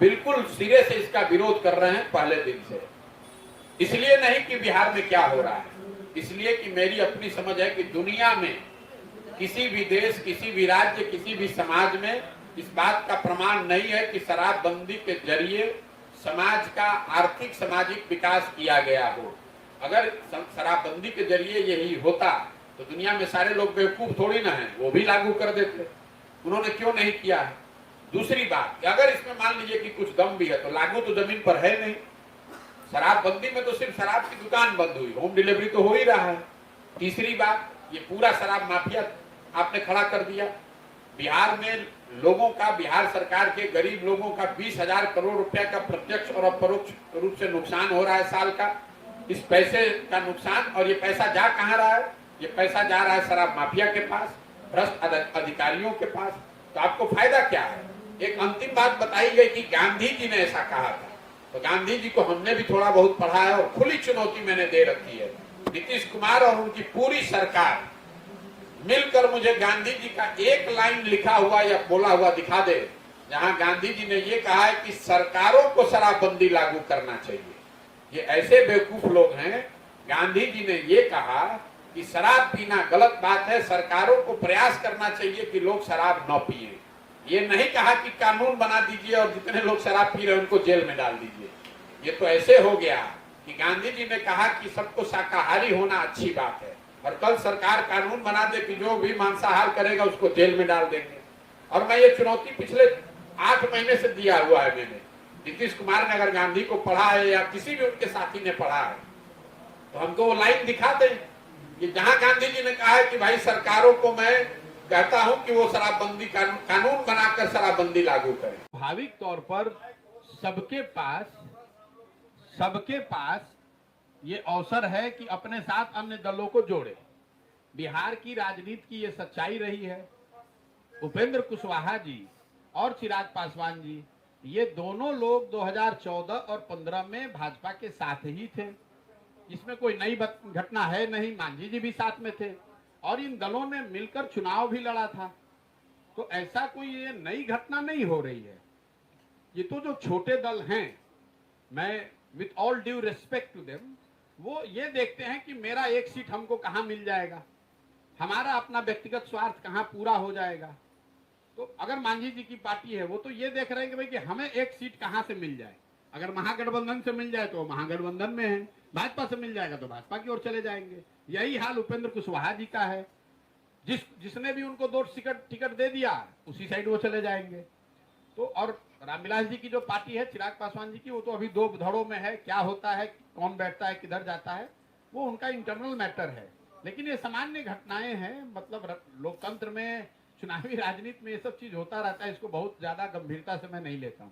बिल्कुल सिरे से इसका विरोध कर रहे हैं पहले दिन से। इसलिए नहीं कि बिहार में क्या हो रहा है, इसलिए कि मेरी अपनी समझ है कि दुनिया में किसी भी देश, किसी भी राज्य, किसी भी समाज में इस बात का प्रमाण नहीं है कि शराबबंदी के जरिए समाज का आर्थिक सामाजिक विकास किया गया हो। अगर शराबबंदी के जरिए यही होता तो दुनिया में सारे लोग बेवकूफ थोड़ी ना हैं, वो भी लागू कर देते। उन्होंने क्यों नहीं किया है? दूसरी बात कि अगर इसमें मान लीजिए कि कुछ दम भी है तो लागू तो जमीन पर है नहीं। शराबबंदी में तो सिर्फ शराब की दुकान बंद हुई, होम डिलीवरी तो हो ही रहा है। तीसरी बात, ये पूरा शराब माफिया आपने खड़ा कर दिया। बिहार में लोगों का, बिहार सरकार के गरीब लोगों का 20,000 करोड़ रुपया का प्रत्यक्ष और अपरोक्ष रूप से नुकसान हो रहा है साल का। इस पैसे का नुकसान, और ये पैसा जा कहाँ रहा है? ये पैसा जा रहा है शराब माफिया के पास, भ्रष्ट अधिकारियों के पास। तो आपको फायदा क्या है? एक अंतिम बात बताई गई कि गांधी जी ने ऐसा कहा था, तो गांधी जी को हमने भी थोड़ा बहुत पढ़ा है और खुली चुनौती मैंने दे रखी है। नीतीश कुमार और उनकी पूरी सरकार मिलकर मुझे गांधी जी का एक लाइन लिखा हुआ या बोला हुआ दिखा दे जहां गांधी जी ने ये कहा है कि सरकारों को शराबबंदी लागू करना चाहिए। ये ऐसे बेवकूफ लोग हैं। गांधी जी ने ये कहा कि शराब पीना गलत बात है, सरकारों को प्रयास करना चाहिए कि लोग शराब न पिए। ये नहीं कहा कि कानून बना दीजिए और जितने लोग शराब पी रहे हैं उनको जेल में डाल दीजिए। ये तो ऐसे हो गया कि गांधी जी ने कहा कि सबको शाकाहारी होना अच्छी बात है, और कल सरकार कानून बना दे कि जो भी मांसाहार करेगा उसको जेल में डाल देंगे। और मैं ये चुनौती पिछले 8 महीने से दिया हुआ है मैंने। नीतीश कुमार ने अगर गांधी को पढ़ा है या किसी भी उनके साथी ने पढ़ा है तो हमको वो लाइन दिखा दें कि जहां गांधी जी ने कहा है कि भाई सरकारों को मैं कहता हूं कि वो शराबबंदी कानून बनाकर शराबबंदी लागू करें। स्वाभाविक तौर पर सबके पास ये अवसर है कि अपने साथ अन्य दलों को जोड़े। बिहार की राजनीति की ये सच्चाई रही है। उपेंद्र कुशवाहा जी और चिराग पासवान जी, ये दोनों लोग 2014 और 15 में भाजपा के साथ ही थे, इसमें कोई नई घटना है नहीं। मांझी जी भी साथ में थे और इन दलों ने मिलकर चुनाव भी लड़ा था। तो ऐसा कोई ये नई घटना नहीं हो रही है। ये तो जो छोटे दल हैं, मैं with all due respect to them, वो ये देखते हैं कि मेरा एक सीट हमको कहां मिल जाएगा, हमारा अपना व्यक्तिगत स्वार्थ कहां पूरा हो जाएगा। तो अगर मांझी जी की पार्टी है वो तो ये देख रहे हैं कि भाई कि हमें एक सीट कहां से मिल जाए। अगर महागठबंधन से मिल जाए तो महागठबंधन में है, भाजपा से मिल जाएगा तो भाजपा की ओर चले जाएंगे। यही हाल उपेंद्र कुशवाहा जी का है। जिसने भी उनको 2 टिकट दे दिया उसी साइड वो चले जाएंगे। तो और रामविलास जी की जो पार्टी है, चिराग पासवान जी की, वो तो अभी 2 धड़ों में है। क्या होता है, कौन बैठता है, किधर जाता है, वो उनका इंटरनल मैटर है। लेकिन ये सामान्य घटनाएं हैं। मतलब लोकतंत्र में, चुनावी राजनीति में ये सब चीज होता रहता है। इसको बहुत ज्यादा गंभीरता से मैं नहीं लेता हूँ।